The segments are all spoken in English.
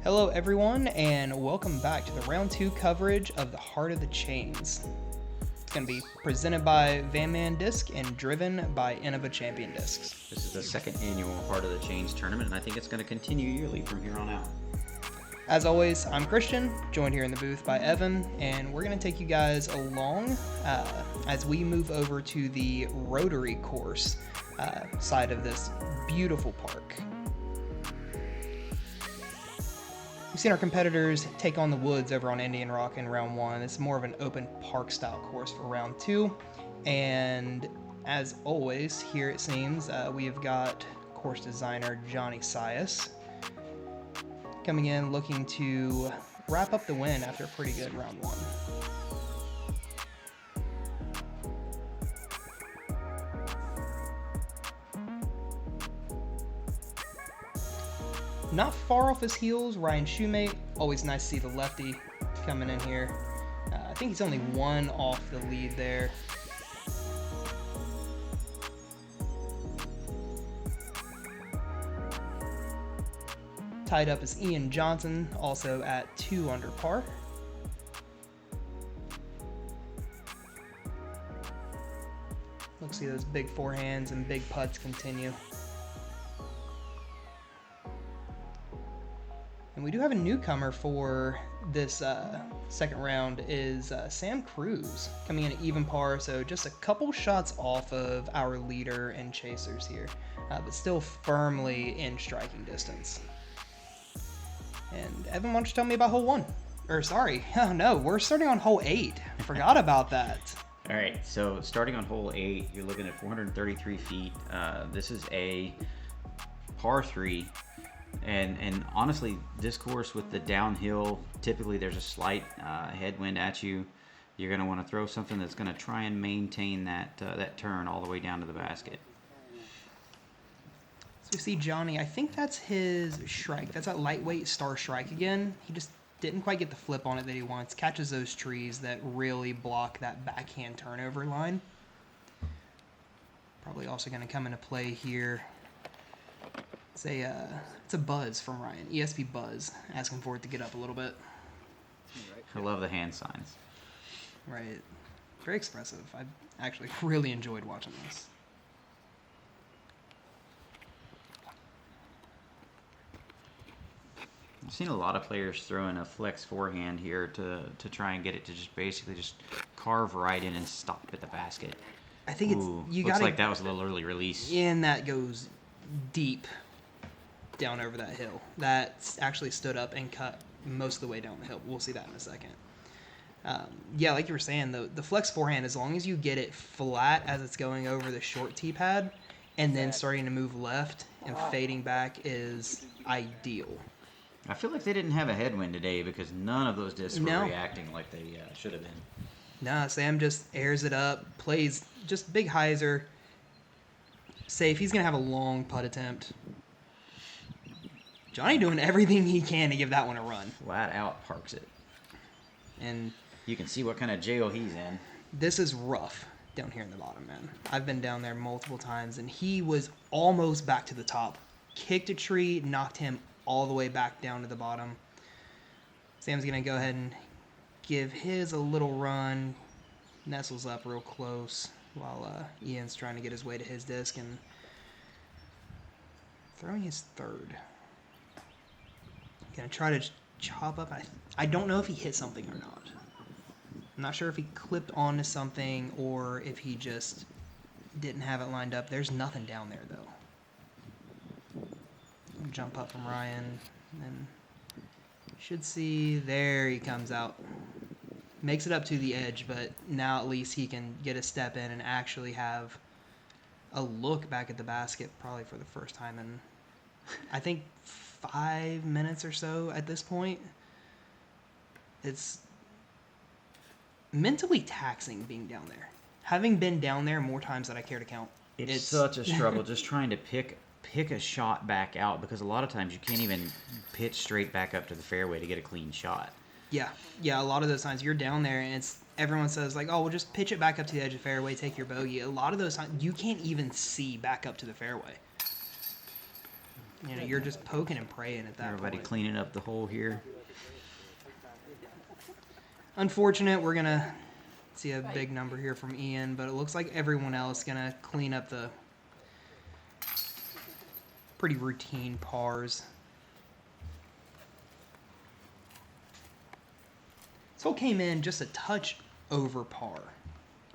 Hello everyone, and welcome back to the round 2 coverage of the Heart of the Chains. It's going to be presented by Van Man Disc and driven by Innova Champion Discs. This is the second annual Heart of the Chains tournament, and I think it's going to continue yearly from here on out. As always, I'm Christian, joined here in the booth by Evan, and we're going to take you guys along as we move over to the Rotary course side of this beautiful park. We've seen our competitors take on the woods over on Indian Rock in round 1. It's more of an open park style course for round 2. And as always, here it seems, we have got course designer Johnny Sias coming in looking to wrap up the win after a pretty good round 1. Not far off his heels, Ryan Shumate. Always nice to see the lefty coming in here. I think he's only one off the lead there. Tied up is Ian Johnson, also at 2 under par. Let's see those big forehands and big putts continue. And we do have a newcomer for this second round is Sam Cruz coming in at even par, so just a couple shots off of our leader and chasers here, but still firmly in striking distance. And Evan, why don't you tell me about hole 1? Or sorry, oh no, we're starting on hole 8. I forgot about that. All right, so starting on hole 8, you're looking at 433 feet. This is a par 3. And honestly, this course with the downhill, typically there's a slight headwind at you. You're going to want to throw something that's going to try and maintain that turn all the way down to the basket. So you see Johnny, I think that's his shrike. That's that lightweight star shrike again. He just didn't quite get the flip on it that he wants. Catches those trees that really block that backhand turnover line. Probably also going to come into play here. It's a buzz from Ryan. ESP buzz, asking for it to get up a little bit. I love the hand signs. Right. Very expressive. I actually really enjoyed watching this. I've seen a lot of players throw in a flex forehand here to try and get it to just basically just carve right in and stop at the basket. I think looks like that was a little early release. And that goes deep down over that hill. That actually stood up and cut most of the way down the hill. We'll see that in a second. Yeah, like you were saying, the flex forehand, as long as you get it flat as it's going over the short tee pad and then starting to move left and fading back is ideal. I feel like they didn't have a headwind today because none of those discs were reacting like they should have been. Nah, Sam just airs it up, plays just big hyzer, safe. He's going to have a long putt attempt. Johnny doing everything he can to give that one a run. Flat out parks it. And you can see what kind of jail he's in. This is rough down here in the bottom, man. I've been down there multiple times, and he was almost back to the top. Kicked a tree, knocked him all the way back down to the bottom. Sam's going to go ahead and give his a little run. Nestles up real close while Ian's trying to get his way to his disc and throwing his third. Gonna try to chop up. I don't know if he hit something or not. I'm not sure if he clipped onto something or if he just didn't have it lined up. There's nothing down there though. Jump up from Ryan, and should see there he comes out. Makes it up to the edge, but now at least he can get a step in and actually have a look back at the basket, probably for the first time in, I think, 5 minutes or so at this point. It's mentally taxing being down there. Having been down there more times than I care to count. It's such a struggle just trying to pick a shot back out because a lot of times you can't even pitch straight back up to the fairway to get a clean shot. Yeah, a lot of those times you're down there and everyone says like, oh, well, just pitch it back up to the edge of the fairway, take your bogey. A lot of those times you can't even see back up to the fairway. You know, you're just poking and praying at that Everybody point. cleaning up the hole here. Unfortunate, we're going to see a big number here from Ian, but it looks like everyone else going to clean up the pretty routine pars. This hole came in just a touch over par.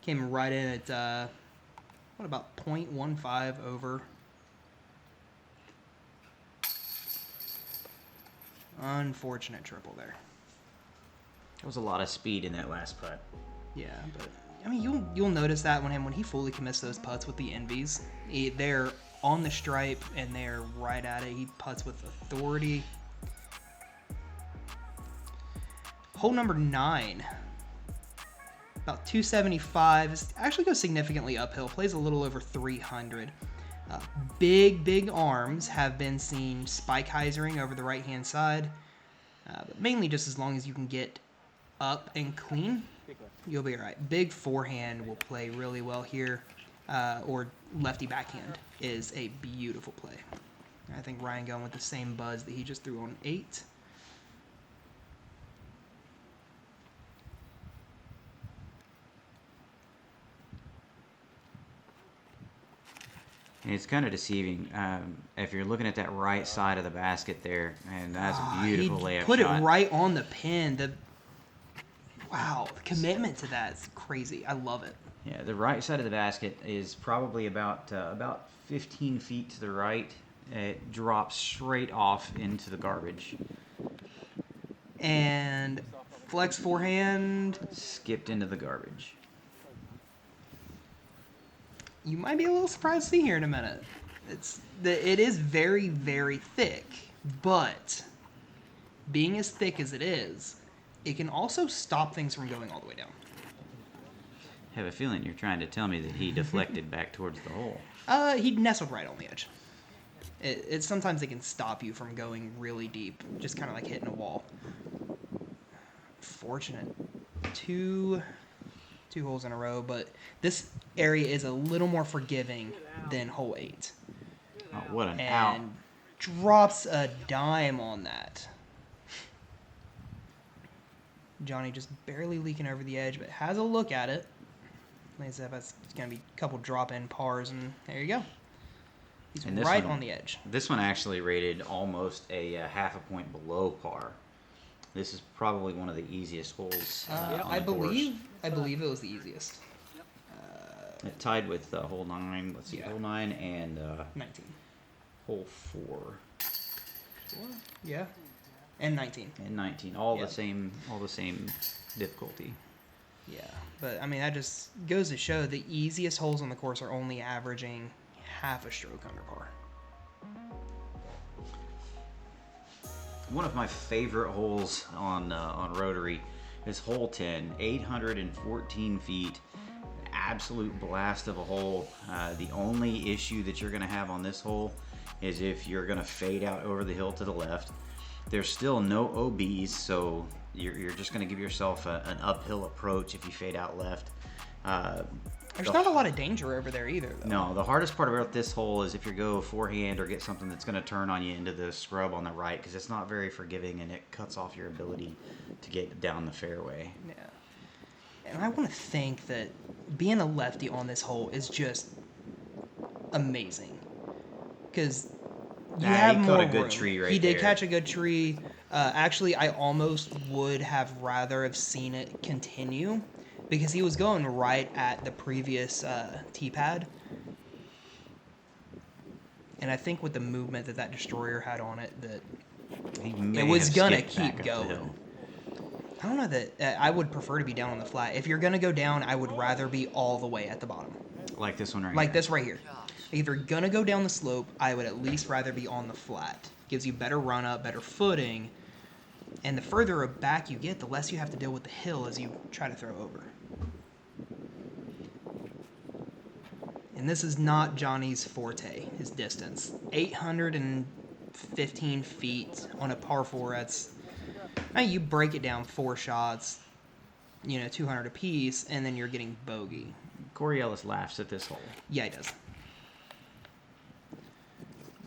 Came right in at, what, about 0.15 over. Unfortunate triple there. There was a lot of speed in that last putt. Yeah, but I mean, you'll notice that when he fully commits those putts with the Envies, they're on the stripe and they're right at it. He putts with authority. Hole number 9, about 275. This actually goes significantly uphill. Plays a little over 300. Big arms have been seen spike hyzering over the right-hand side, but mainly just as long as you can get up and clean, you'll be all right. Big forehand will play really well here, or lefty backhand is a beautiful play. I think Ryan going with the same buzz that he just threw on 8. And it's kind of deceiving if you're looking at that right side of the basket there, and that's a beautiful layup Put shot. it right on the pin. Wow, the commitment to that is crazy. I love it. Yeah, the right side of the basket is probably about 15 feet to the right. It drops straight off into the garbage. And flex forehand. Skipped into the garbage. You might be a little surprised to see here in a minute. It is very, very thick, but being as thick as it is, it can also stop things from going all the way down. I have a feeling you're trying to tell me that he deflected back towards the hole. He nestled right on the edge. Sometimes it can stop you from going really deep, just kind of like hitting a wall. Fortunate. Two holes in a row, but this area is a little more forgiving than hole 8. Oh, what an out. And drops a dime on that. Johnny just barely leaking over the edge, but has a look at it. Like I said, it's going to be a couple drop-in pars, and there you go. He's right on the edge. This one actually rated almost a half a point below par. This is probably one of the easiest holes on I the course. believe it was the easiest. It tied with hole 9. Let's see, Yeah. hole 9 and 19. hole 4 Yeah. And 19. and 19. All Yeah. the same difficulty. Yeah, but I mean, that just goes to show the easiest holes on the course are only averaging half a stroke under par. One of my favorite holes on Rotary is hole 10, 814 feet. An absolute blast of a hole. The only issue that you're going to have on this hole is if you're going to fade out over the hill to the left. There's still no OBs, so you're just going to give yourself an uphill approach if you fade out left. There's not a lot of danger over there either, though. No, the hardest part about this hole is if you go forehand or get something that's going to turn on you into the scrub on the right, because it's not very forgiving and it cuts off your ability to get down the fairway. Yeah. And I want to think that being a lefty on this hole is just amazing. Because you have he more caught a good room. tree right He did there. catch a good tree. Actually, I almost would have rather have seen it continue because he was going right at the previous tee pad. And I think with the movement that Destroyer had on it, that He may it was have going to skipped back keep up the going. hill. I don't know that I would prefer to be down on the flat. If you're going to go down, I would rather be all the way at the bottom. Like this one right Like here. this right here. If you're going to go down the slope, I would at least rather be on the flat. Gives you better run up, better footing. And the further back you get, the less you have to deal with the hill as you try to throw over. And this is not Johnny's forte, his distance. 815 feet on a par 4, that's... Now you break it down 4 shots, 200 apiece, and then you're getting bogey. Corey Ellis laughs at this hole. Yeah, he does.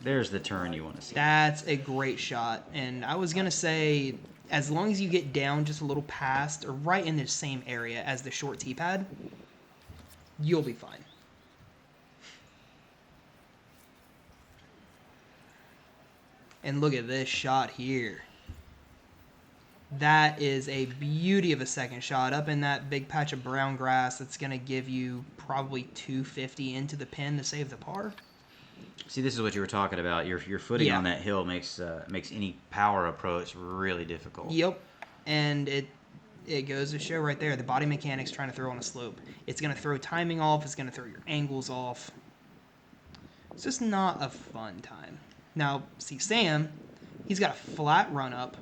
there's the turn you want to see. That's a great shot. And I was going to say, as long as you get down just a little past or right in the same area as the short tee pad, you'll be fine. And look at this shot here. That is a beauty of a second shot up in that big patch of brown grass. That's going to give you probably 250 into the pin to save the par. See, this is what you were talking about. Your footing on that hill makes any power approach really difficult. Yep. And it goes to show right there, the body mechanics trying to throw on a slope. It's going to throw timing off. It's going to throw your angles off. It's just not a fun time. Now, see Sam, he's got a flat run up.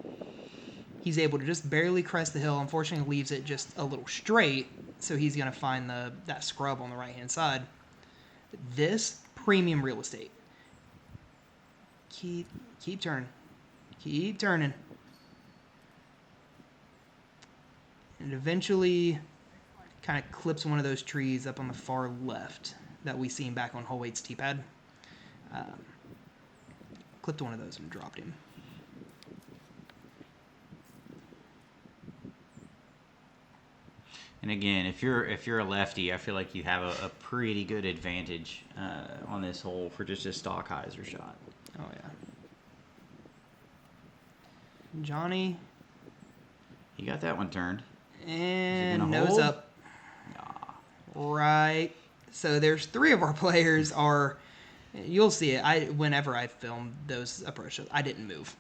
He's able to just barely crest the hill. Unfortunately, leaves it just a little straight, so he's going to find that scrub on the right-hand side. This premium real estate. Keep turning. Keep turning. And eventually kind of clips one of those trees up on the far left that we seen back on hole 8's tee pad. Clipped one of those and dropped him. And again, if you're a lefty, I feel like you have a pretty good advantage on this hole for just a stock hyzer shot. Oh yeah. Johnny. He got that one turned. And nose hold? up. Right. So there's 3 of our players are. You'll see it. Whenever I film those approaches, I didn't move.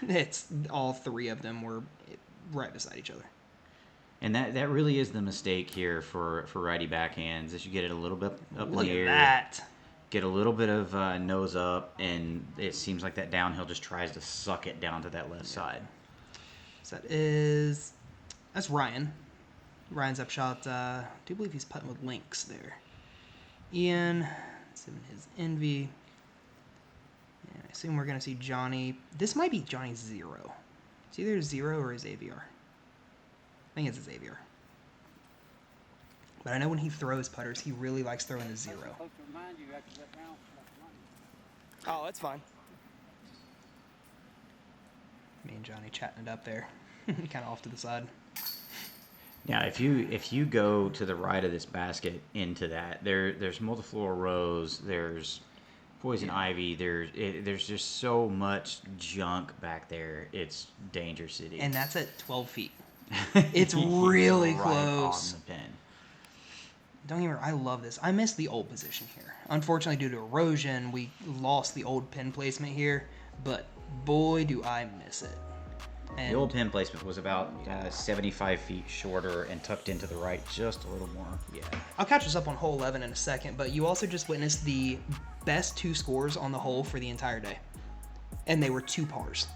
It's all 3 of them were right beside each other. And that really is the mistake here for righty backhands, is you get it a little bit up in the air. Look at that. Get a little bit of nose up, and it seems like that downhill just tries to suck it down to that left side. So that's Ryan. Ryan's up shot. I do believe he's putting with links there. Ian, his envy. And I assume we're going to see Johnny. This might be Johnny's 0. It's either 0 or his AVR. I think it's his AVR. But I know when he throws putters, he really likes throwing the 0. Oh, that's fine. Me and Johnny chatting it up there. Kind of off to the side. Now, if you go to the right of this basket into that, there's multiflora rose, there's poison ivy, there's just so much junk back there. It's danger city. And that's at 12 feet. It's really right close. on the pin. Don't get me wrong, I love this. I miss the old position here. Unfortunately, due to erosion, we lost the old pin placement here, but boy, do I miss it. And The old pin placement was about 75 feet shorter and tucked into the right just a little more. yeah, I'll catch us up on hole 11 in a second, but you also just witnessed the best 2 scores on the hole for the entire day, and they were 2 pars.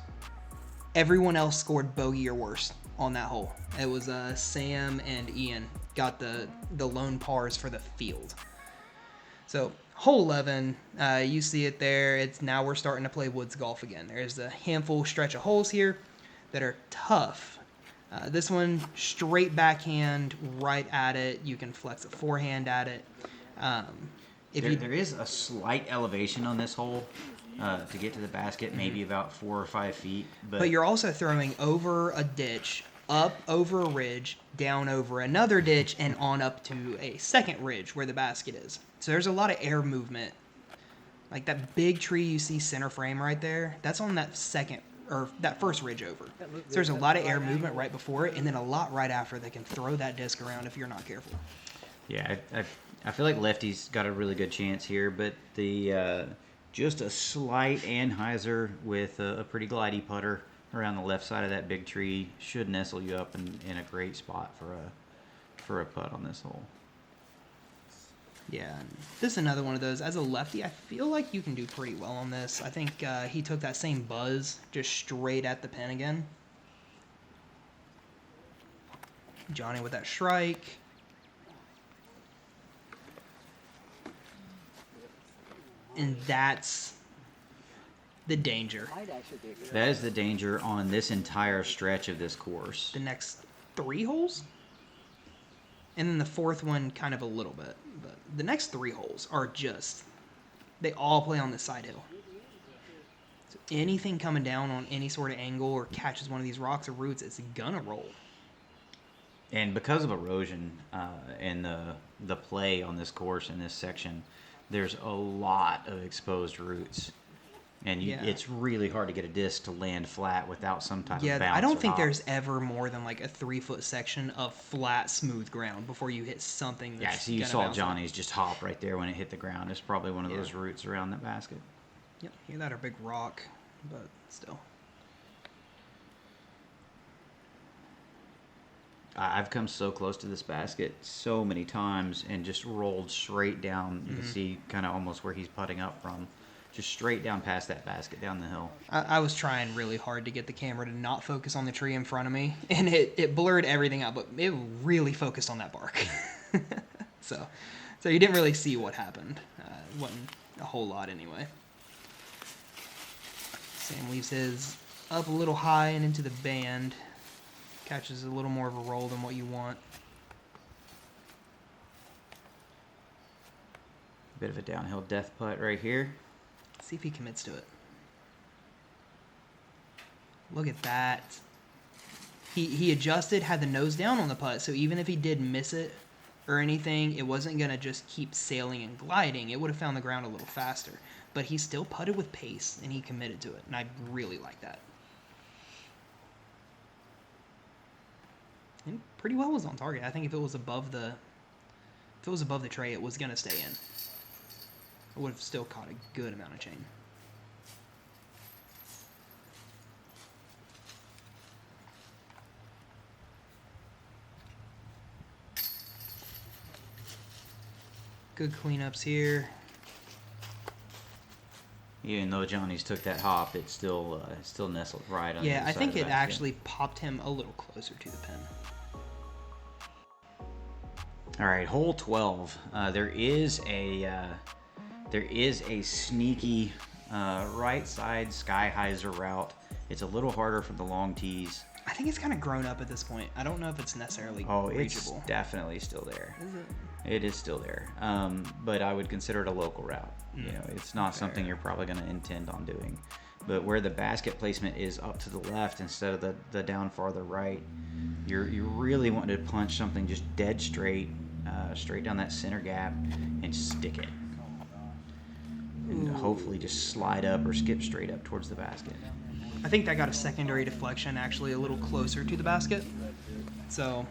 Everyone else scored bogey or worse on that hole. It was Sam and Ian got the lone pars for the field. So hole 11, you see it there. It's now we're starting to play woods golf again. There's a handful stretch of holes here that are tough. This one, straight backhand, right at it. You can flex a forehand at it. There is a slight elevation on this hole to get to the basket, maybe about 4 or 5 feet. But you're also throwing over a ditch, up over a ridge, down over another ditch, and on up to a second ridge where the basket is. So there's a lot of air movement. Like that big tree you see center frame right there, that's on that that first ridge over. So there's a lot of air movement right before it, and then a lot right after that can throw that disc around if you're not careful. Yeah, I feel like lefty's got a really good chance here, but the just a slight anhyzer with a pretty glidey putter around the left side of that big tree should nestle you up in a great spot for a putt on this hole. Yeah, and this is another one of those. As a lefty, I feel like you can do pretty well on this. I think he took that same buzz just straight at the pin again. Johnny with that strike. And that's the danger. That is the danger on this entire stretch of this course. The next 3 holes? And then the 4th one kind of a little bit. But the next 3 holes are just, they all play on the side hill. So anything coming down on any sort of angle or catches one of these rocks or roots, it's gonna roll. And because of erosion and the play on this course in this section, there's a lot of exposed roots. And it's really hard to get a disc to land flat without some type of bounce. I don't or think hop. there's ever more than like a 3-foot section of flat, smooth ground before you hit something that's So you gonna saw bounce Johnny's just hop right there when it hit the ground. It's probably one of those roots around that basket. Yep, hear that or big rock, but still. I've come so close to this basket so many times and just rolled straight down. You can see kind of almost where he's putting up from. Just straight down past that basket down the hill. I was trying really hard to get the camera to not focus on the tree in front of me, and it blurred everything out, but it really focused on that bark. so you didn't really see what happened. It wasn't a whole lot anyway. Sam leaves his up a little high and into the band. Catches a little more of a roll than what you want. Bit of a downhill death putt right here. See if he commits to it. Look at that. He adjusted, had the nose down on the putt, so even if he did miss it or anything, it wasn't going to just keep sailing and gliding. It would have found the ground a little faster. But he still putted with pace, and he committed to it, and I really like that. And pretty well was on target. I think if it was above the tray, it was going to stay in. I would have still caught a good amount of chain. Good cleanups here. Even though Johnny's took that hop, it's still nestled right on the Yeah, other I side think of the it basket. actually popped him a little closer to the pin. All right, hole 12. There is a sneaky right side sky hyzer route. It's a little harder for the long tees. I think it's kind of grown up at this point. I don't know if it's necessarily reachable. It's definitely still there. Is it? It is still there, but I would consider it a local route. You know, it's not something you're probably going to intend on doing. But where the basket placement is up to the left instead of the down farther right, you're really wanting to punch something just dead straight, straight down that center gap, and stick it. And hopefully just slide up or skip straight up towards the basket. I think that got a secondary deflection actually a little closer to the basket. So.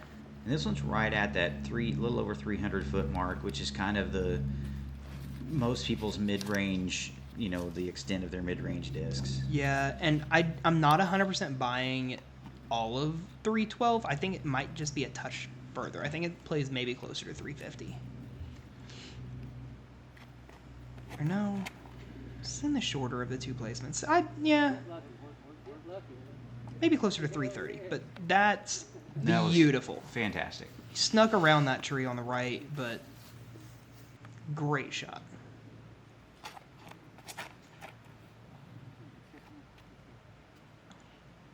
And this one's right at that little over 300 foot mark, which is kind of most people's mid-range, the extent of their mid-range discs. Yeah, and I'm not 100% buying all of 312. I think it might just be a touch further. I think it plays maybe closer to 350. Or no, it's in the shorter of the two placements. Maybe closer to 330, but that's beautiful. Fantastic. Snuck around that tree on the right, but great shot.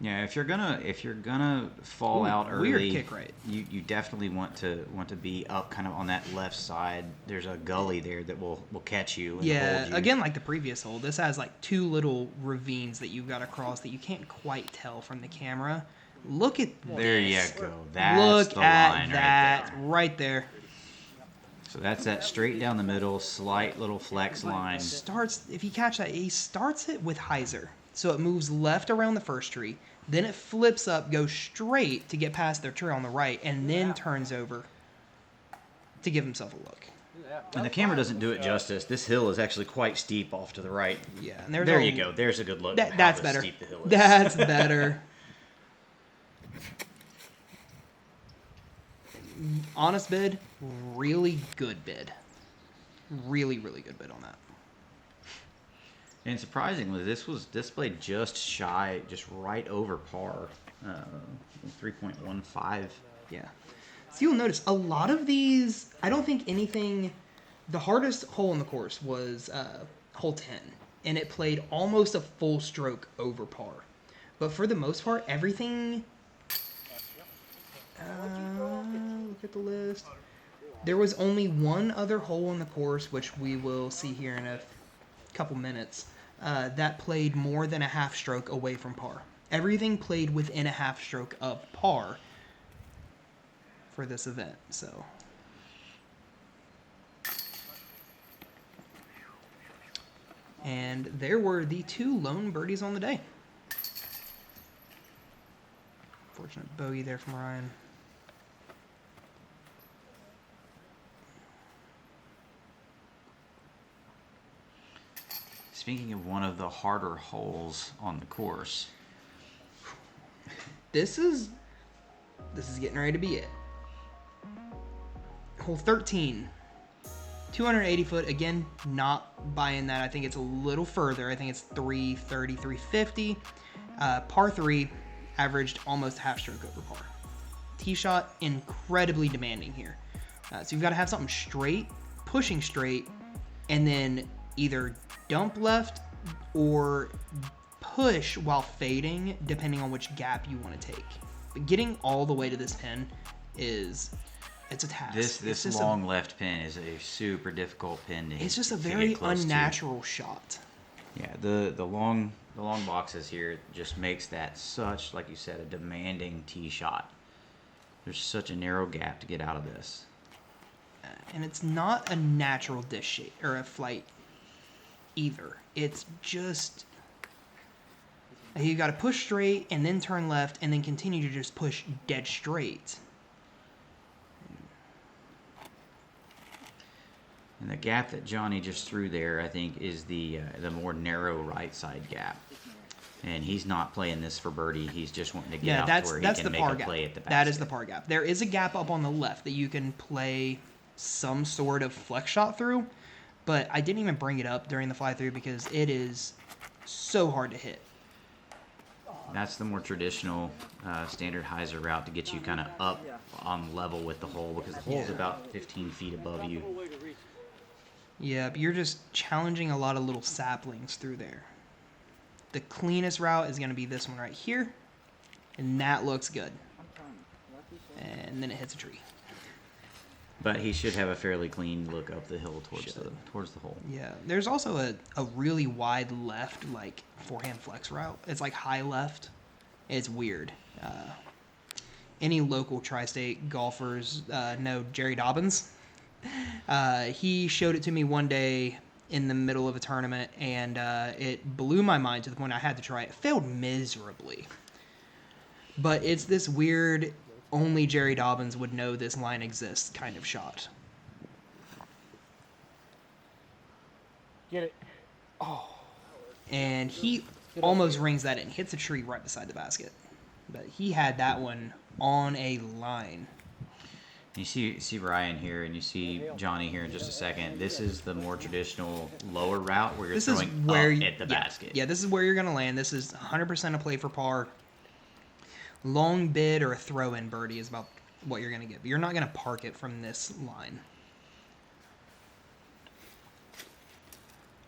Yeah, if you're gonna fall out early, weird kick right. You definitely want to be up kind of on that left side. There's a gully there that will catch you. And hold you. Again, like the previous hole, this has like two little ravines that you've got to cross that you can't quite tell from the camera. Look at there this. you go. That's the line that right there. So that's that straight down the middle, slight little flex line. If you catch that, he starts it with hyzer. So it moves left around the first tree, then it flips up, goes straight to get past their tree on the right, and then turns over to give himself a look. And the camera doesn't do it justice. This hill is actually quite steep off to the right. Yeah, and there you go. There's a good look. That's better. Steep the hill is. That's better. Honest bid, really good bid. Really, really good bid on that. And surprisingly, this was displayed just shy, just right over par, 3.15. Yeah. So you'll notice a lot of these, I don't think anything, the hardest hole in the course was hole 10, and it played almost a full stroke over par. But for the most part, everything, look at the list. There was only one other hole in the course, which we will see here in a couple minutes, that played more than a half stroke away from par. Everything played within a half stroke of par for this event. So, and there were the 2 lone birdies on the day. Fortunate bogey there from Ryan. Speaking of one of the harder holes on the course, This is getting ready to be it. Hole 13. 280 foot. Again, not buying that. I think it's a little further. I think it's 330, 350. Par 3, averaged almost half stroke over par. Tee shot, incredibly demanding here. So you've got to have something straight, pushing straight, and then either dump left or push while fading, depending on which gap you want to take. But getting all the way to this pin it's a task. This long left pin is a super difficult pin to It's just a to very get close to. unnatural shot. Yeah, the long boxes here just makes that such, like you said, a demanding tee shot. There's such a narrow gap to get out of this. And it's not a natural disc shape or a flight either. It's just you got to push straight and then turn left and then continue to just push dead straight. And the gap that Johnny just threw there, I think, is the more narrow right side gap. And he's not playing this for birdie. He's just wanting to get out to where he can make a play at the basket. That is the par gap. There is a gap up on the left that you can play some sort of flex shot through, but I didn't even bring it up during the fly through because it is so hard to hit. That's the more traditional standard hyzer route to get you kind of up on level with the hole, because the hole is about 15 feet above you. Yeah, but you're just challenging a lot of little saplings through there. The cleanest route is going to be this one right here, and that looks good. And then it hits a tree. But he should have a fairly clean look up the hill towards the hole. Yeah, there's also a really wide left, like forehand flex route. It's like high left. It's weird. Any local tri-state golfers know Jerry Dobbins. He showed it to me one day in the middle of a tournament, and it blew my mind to the point I had to try it. It failed miserably. But it's this weird, only Jerry Dobbins would know this line exists kind of shot. Get it. Oh. And he almost rings that in. Hits a tree right beside the basket. But he had that one on a line. You see Ryan here, and you see Johnny here in just a second. This is the more traditional lower route where you're throwing up at the basket. Yeah, this is where you're going to land. This is 100% a play for par. Long bid or a throw-in birdie is about what you're going to get. But you're not going to park it from this line.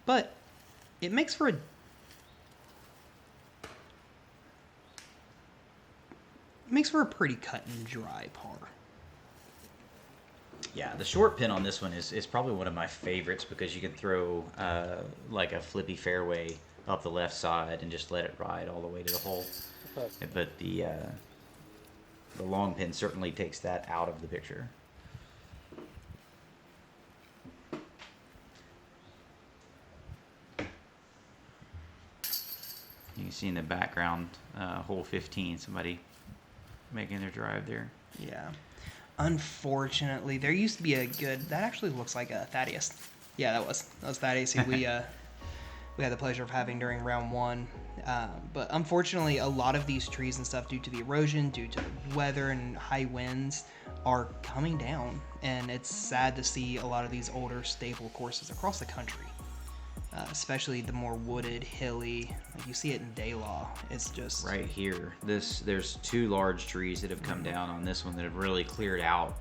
But it makes for a pretty cut and dry par. Yeah, the short pin on this one is probably one of my favorites, because you can throw like a flippy fairway up the left side and just let it ride all the way to the hole. Okay. But the long pin certainly takes that out of the picture. You can see in the background, hole 15, somebody making their drive there. Yeah. Unfortunately, there used to be a good... That actually looks like a Thaddeus. Yeah, that was Thaddeus, who we had the pleasure of having during round one. But unfortunately, a lot of these trees and stuff, due to the erosion, due to the weather and high winds, are coming down. And it's sad to see a lot of these older staple courses across the country. Especially the more wooded, hilly, like you see it in Daylaw. It's just right here. There's 2 large trees that have come down on this one that have really cleared out.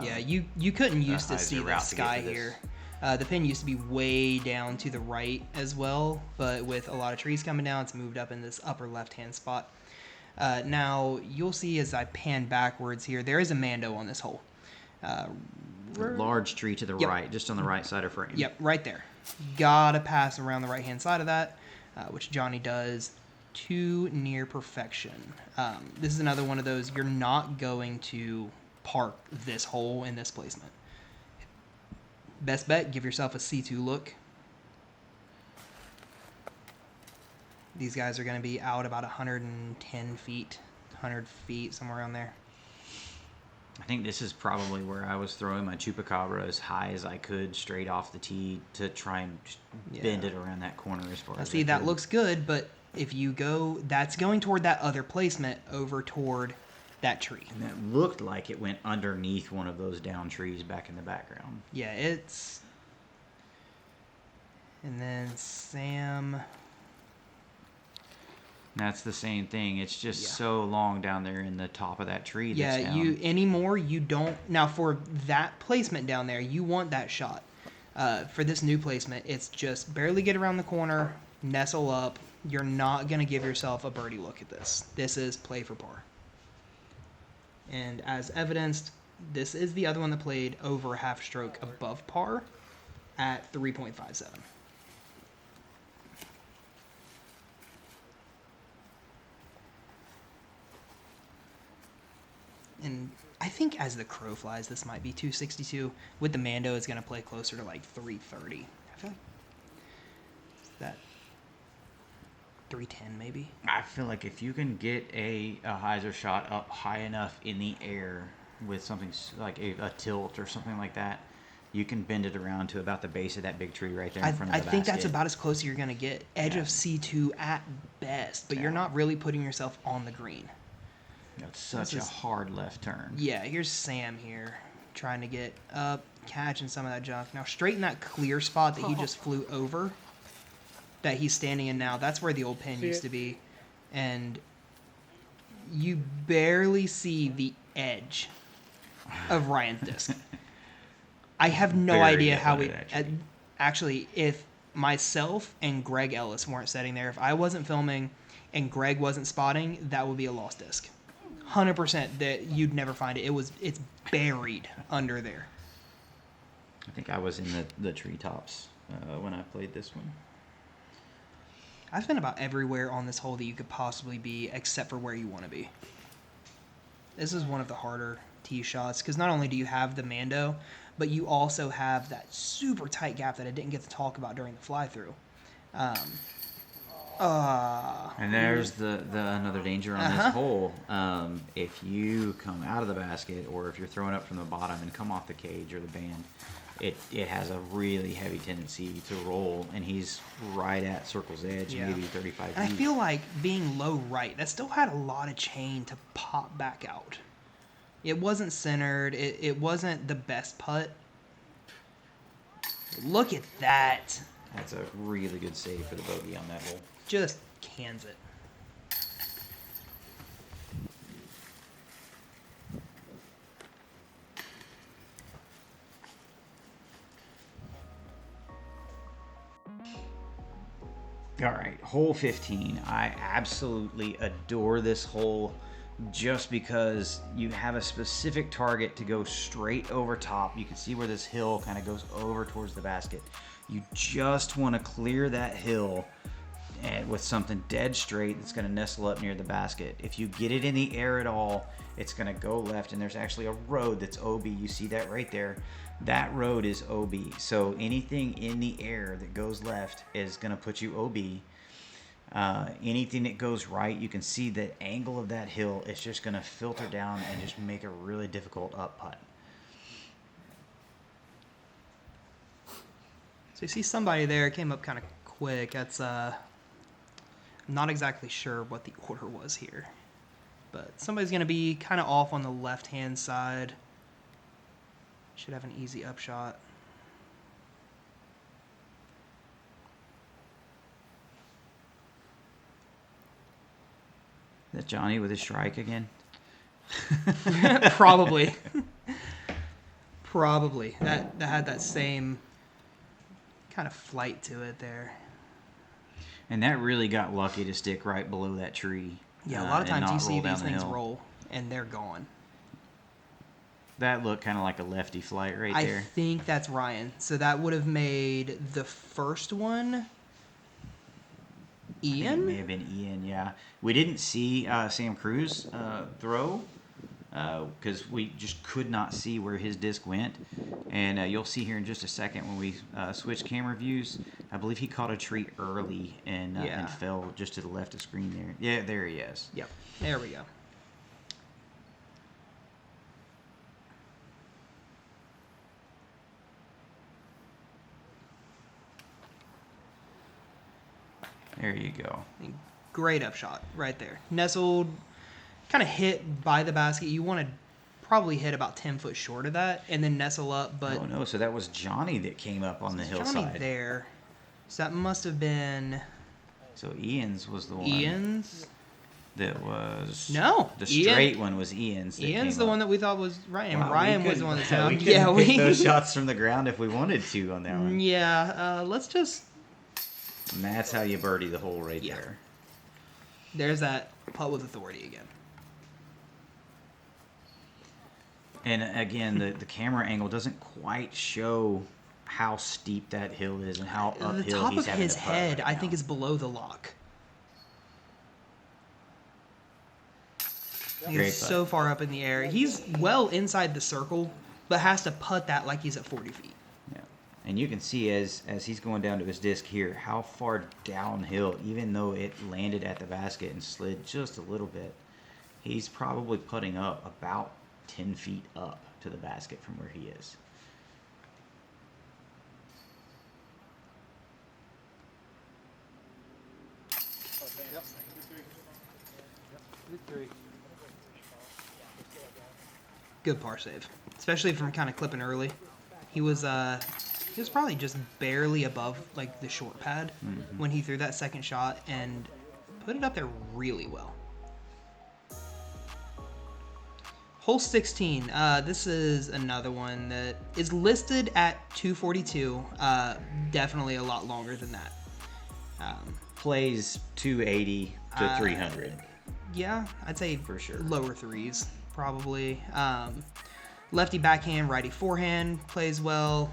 Yeah, you couldn't used to see the sky here. The pin used to be way down to the right as well, but with a lot of trees coming down, it's moved up in this upper left-hand spot. Now you'll see as I pan backwards here, there is a Mando on this hole. A large tree to the right, just on the right side of frame. Yep, right there. Gotta pass around the right-hand side of that. which Johnny does to near perfection. This is another one of those, you're not going to park this hole in this placement. Best bet, give yourself a C2 look. These guys are going to be out about 110 feet, 100 feet, somewhere around there. I think this is probably where I was throwing my chupacabra as high as I could straight off the tee to try and bend it around that corner as far as See, that looks good, but if you go, that's going toward that other placement over toward that tree. And that looked like it went underneath one of those down trees back in the background. Yeah, it's... And then Sam... That's the same thing. It's just so long down there in the top of that tree. That's down. You don't... Now, for that placement down there, you want that shot. For this new placement, it's just barely get around the corner, nestle up. You're not going to give yourself a birdie look at this. This is play for par. And as evidenced, this is the other one that played over half stroke above par at 3.57. And I think as the crow flies, this might be 262. With the Mando, it's going to play closer to like 330. I feel like that 310 maybe. I feel like if you can get a hyzer shot up high enough in the air with something like a tilt or something like that, you can bend it around to about the base of that big tree right there in front of the basket. I think that's about as close as you're going to get. Edge of C2 at best, but you're not really putting yourself on the green. That's such a hard left turn. Yeah, here's Sam here trying to get up, catching some of that junk. Now, straight in that clear spot that he just flew over, that he's standing in now, that's where the old pin used to be. And you barely see the edge of Ryan's disc. I have no idea how we... Actually, if myself and Greg Ellis weren't sitting there, if I wasn't filming and Greg wasn't spotting, that would be a lost disc. 100% that you'd never find it. It's buried under there. I think I was in the treetops when I played this one. I've been about everywhere on this hole that you could possibly be, except for where you want to be. This is one of the harder tee shots, because not only do you have the Mando, but you also have that super tight gap that I didn't get to talk about during the fly-through. And there's the another danger on this hole. If you come out of the basket, or if you're throwing up from the bottom and come off the cage or the band, it has a really heavy tendency to roll, and he's right at circle's edge, maybe 35 feet. And I feel like being low right, that still had a lot of chain to pop back out. It wasn't centered. It wasn't the best putt. Look at that. That's a really good save for the bogey on that hole. Just cans it. All right, hole 15. I absolutely adore this hole just because you have a specific target to go straight over top. You can see where this hill kind of goes over towards the basket. You just want to clear that hill and with something dead straight that's going to nestle up near the basket. If you get it in the air at all, it's going to go left, and there's actually a road that's OB. You see that right there. That road is OB. So anything in the air that goes left is going to put you OB. Anything that goes right, you can see the angle of that hill. It's just going to filter down and just make a really difficult up putt. So you see somebody there, came up kind of quick. That's not exactly sure what the order was here. But somebody's going to be kind of off on the left-hand side. Should have an easy upshot. Is that Johnny with his strike again? Probably. Probably. That had that same kind of flight to it there. And that really got lucky to stick right below that tree. Yeah, a lot of times you see these things roll, and they're gone. That looked kind of like a lefty flight right there. I think that's Ryan. So that would have made the first one I think it Ian? may have been Ian, yeah. We didn't see Sam Cruz throw because we just could not see where his disc went. And you'll see here in just a second when we switch camera views, I believe he caught a tree early and fell just to the left of screen there. Yeah, there he is. Yep. There we go. There you go. Great upshot right there. Nestled, kind of hit by the basket. You want to probably hit about 10 foot short of that and then nestle up. But Oh no, so that was Johnny that came up on the hillside. Johnny there. So that must have been So Ian's was the one. Ian's. That was No, The Ian- straight one was Ian's. That Ian's came the up. one that we thought was Ryan. Wow, Ryan we was the could- one that we said, could yeah, pick those shots from the ground if we wanted to on that one. Yeah, let's just. And that's how you birdie the hole right Yeah. there. There's that putt with authority again. And again, the camera angle doesn't quite show how steep that hill is and how uphill The top he's of having his to putt head, right I now. think, is below the lock. He's Great so putt. far up in the air. He's well inside the circle, but has to putt that like he's at 40 feet. Yeah. And you can see as he's going down to his disc here, how far downhill, even though it landed at the basket and slid just a little bit, he's probably putting up about 10 feet up to the basket from where he is. Good par save, especially from kind of clipping early. He was probably just barely above like the short pad when he threw that second shot and put it up there really well. Hole 16. This is another one that is listed at 242. Definitely a lot longer than that. Plays 280 to 300. Yeah, I'd say For sure. lower threes, probably. Lefty backhand, righty forehand plays well.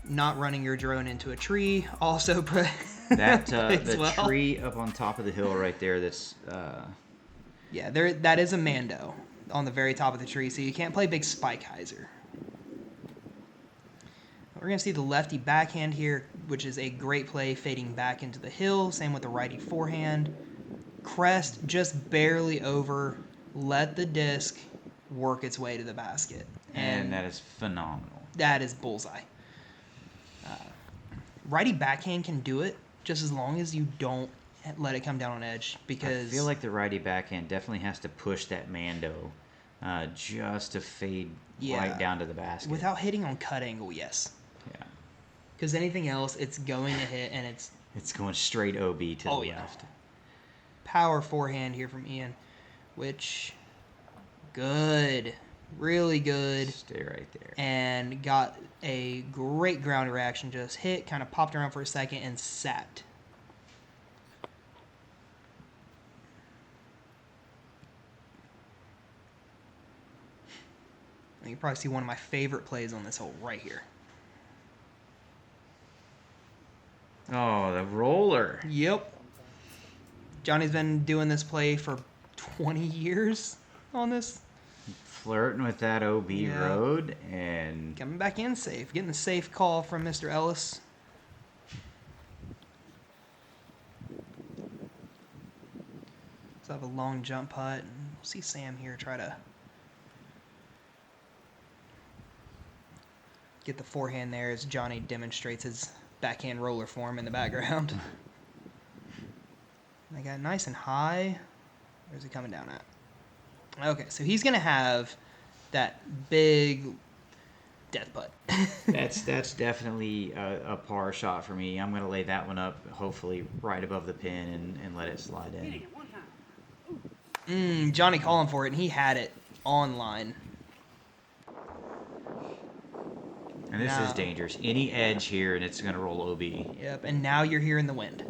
Not running your drone into a tree also That plays the well. tree up on top of the hill right there. That's Yeah, that is a Mando on the very top of the tree, so you can't play big spike hyzer. We're going to see the lefty backhand here, which is a great play fading back into the hill. Same with the righty forehand. Crest just barely over. Let the disc work its way to the basket. and that is phenomenal. That is bullseye. Righty backhand can do it just as long as you don't let it come down on edge, because I feel like the righty backhand definitely has to push that Mando just to fade right down to the basket. without hitting on cut angle, yes. Yeah. Because anything else, it's going to hit, and it's It's going straight OB to the left. power forehand here from Ian, which good, really good, Stay right there. and got a great ground reaction. Just hit, kind of popped around for a second, and sat. You can probably see one of my favorite plays on this hole right here. Oh, the roller. Yep. Johnny's been doing this play for 20 years on this. Flirting with that OB Yeah. road and Coming back in safe. Getting the safe call from Mr. Ellis. So I have a long jump putt. And we'll see Sam here try to get the forehand there as Johnny demonstrates his backhand roller form in the background. They got nice and high. Where's he coming down at? Okay, so he's going to have that big death putt. that's definitely a par shot for me. I'm going to lay that one up, hopefully right above the pin and let it slide in. Johnny calling for it, and he had it online. And this is No. dangerous. Any edge here, and it's going to roll OB. Yep, and now you're here in the wind.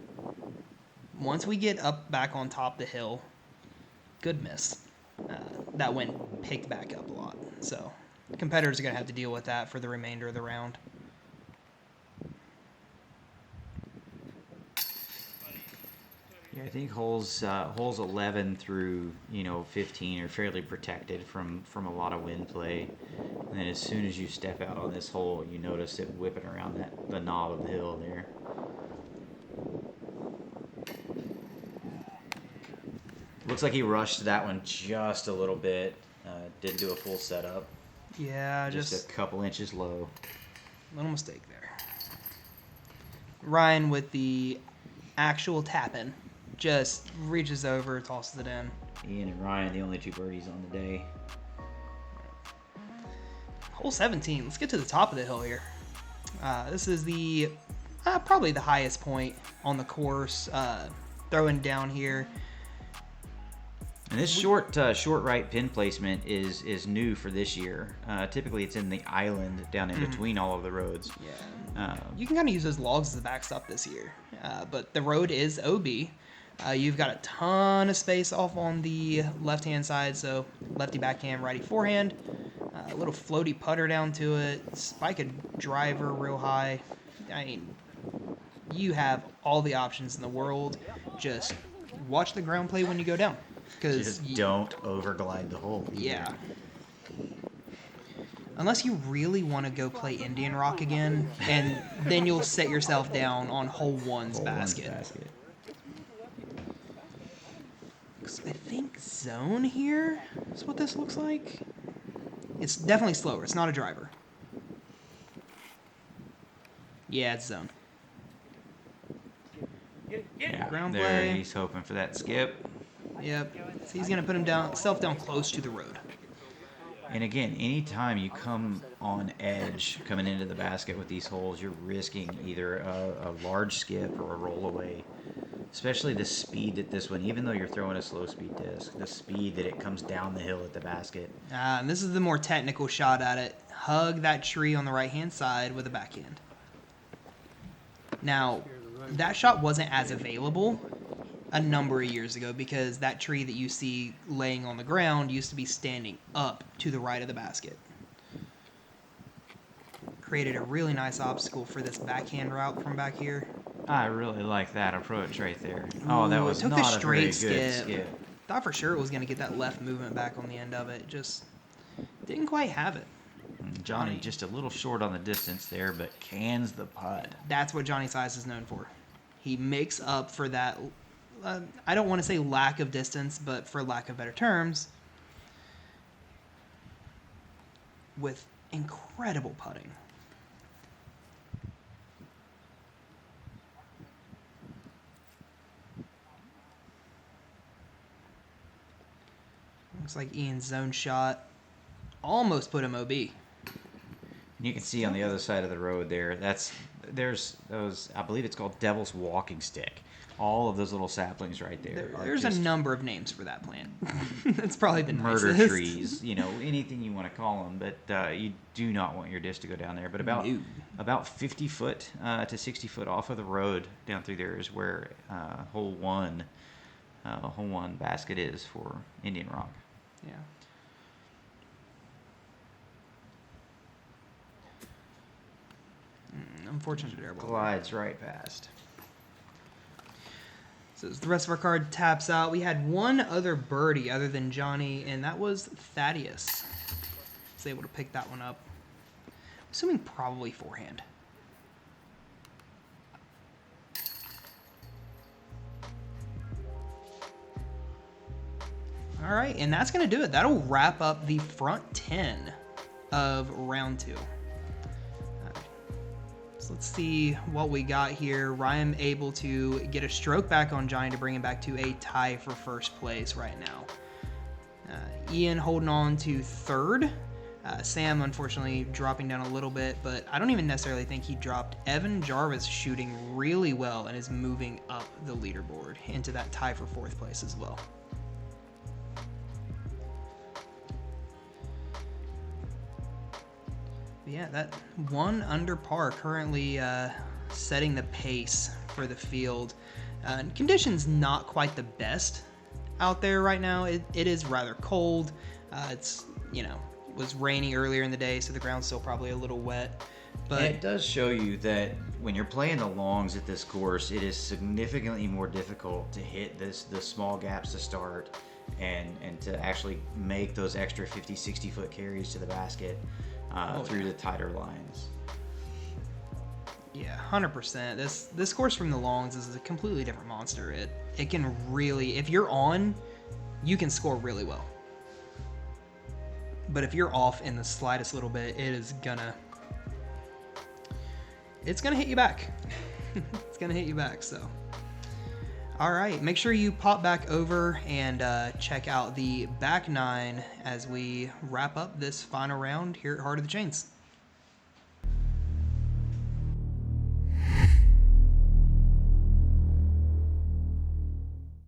Once we get up back on top of the hill, good miss. That wind picked back up a lot. So competitors are going to have to deal with that for the remainder of the round. I think holes 11 through 15 are fairly protected from a lot of wind play. And then as soon as you step out on this hole, you notice it whipping around the knob of the hill there. Looks like he rushed that one just a little bit. Didn't do a full setup. Yeah, Just a couple inches low. Little mistake there. Ryan with the actual tap-in just reaches over, tosses it in. Ian and Ryan, the only 2 birdies on the day. Hole 17. Let's get to the top of the hill here. This is the probably the highest point on the course. Throwing down here. And this short right pin placement is new for this year. Typically, it's in the island down in between all of the roads. Yeah. You can kind of use those logs as the backstop this year. But the road is OB. You've got a ton of space off on the left-hand side, so lefty backhand, righty forehand. A little floaty putter down to it. Spike a driver real high. I mean, you have all the options in the world. Just watch the ground play when you go down. Just don't overglide the hole. Yeah. Unless you really want to go play Indian Rock again, and then you'll set yourself down on hole 1's basket. I think zone here is what this looks like. It's definitely slower. It's not a driver. Yeah, it's zone. Yeah, Ground there play. he's hoping for that skip. Yep. So he's going to put himself down close to the road. And again, anytime you come on edge coming into the basket with these holes, you're risking either a large skip or a rollaway. Especially the speed that this one, even though you're throwing a slow speed disc, the speed that it comes down the hill at the basket. And this is the more technical shot at it. Hug that tree on the right-hand side with a backhand. Now, that shot wasn't as available a number of years ago because that tree that you see laying on the ground used to be standing up to the right of the basket. Created a really nice obstacle for this backhand route from back here. I really like that approach right there. Oh, that was took not the a very straight good skip. skip. Thought for sure it was going to get that left movement back on the end of it. Just didn't quite have it. Johnny just a little short on the distance there, but cans the putt. That's what Johnny Sias is known for. He makes up for that, I don't want to say lack of distance, but for lack of better terms, with incredible putting. Looks like Ian's zone shot almost put him OB. You can see on the other side of the road there's those, I believe it's called Devil's Walking Stick. All of those little saplings right there. There's a number of names for that plant. That's probably the murder nicest. trees, anything you want to call them, but you do not want your disc to go down there. But about 50 foot to 60 foot off of the road down through there is where hole one basket is for Indian Rock. Yeah. Unfortunate air ball. Glides right past. So as the rest of our card taps out, we had one other birdie other than Johnny, and that was Thaddeus. Was able to pick that one up. Assuming probably forehand. All right, and that's going to do it. That'll wrap up the front 10 of round 2. So let's see what we got here. Ryan able to get a stroke back on Johnny to bring him back to a tie for first place right now. Ian holding on to third. Sam, unfortunately, dropping down a little bit, but I don't even necessarily think he dropped. Evan Jarvis shooting really well and is moving up the leaderboard into that tie for fourth place as well. Yeah, that one under par currently setting the pace for the field. Conditions not quite the best out there right now. It is rather cold. It's, was rainy earlier in the day, so the ground's still probably a little wet. But And it does show you that when you're playing the longs at this course, it is significantly more difficult to hit the small gaps to start and to actually make those extra 50, 60 foot carries to the basket through the tighter lines. yeah, 100%. This course from the longs is a completely different monster. It can really, if you're on, you can score really well. But if you're off in the slightest little bit, it's gonna hit you back. It's gonna hit you back. So, all right, make sure you pop back over and check out the back nine as we wrap up this final round here at Heart of the Chains.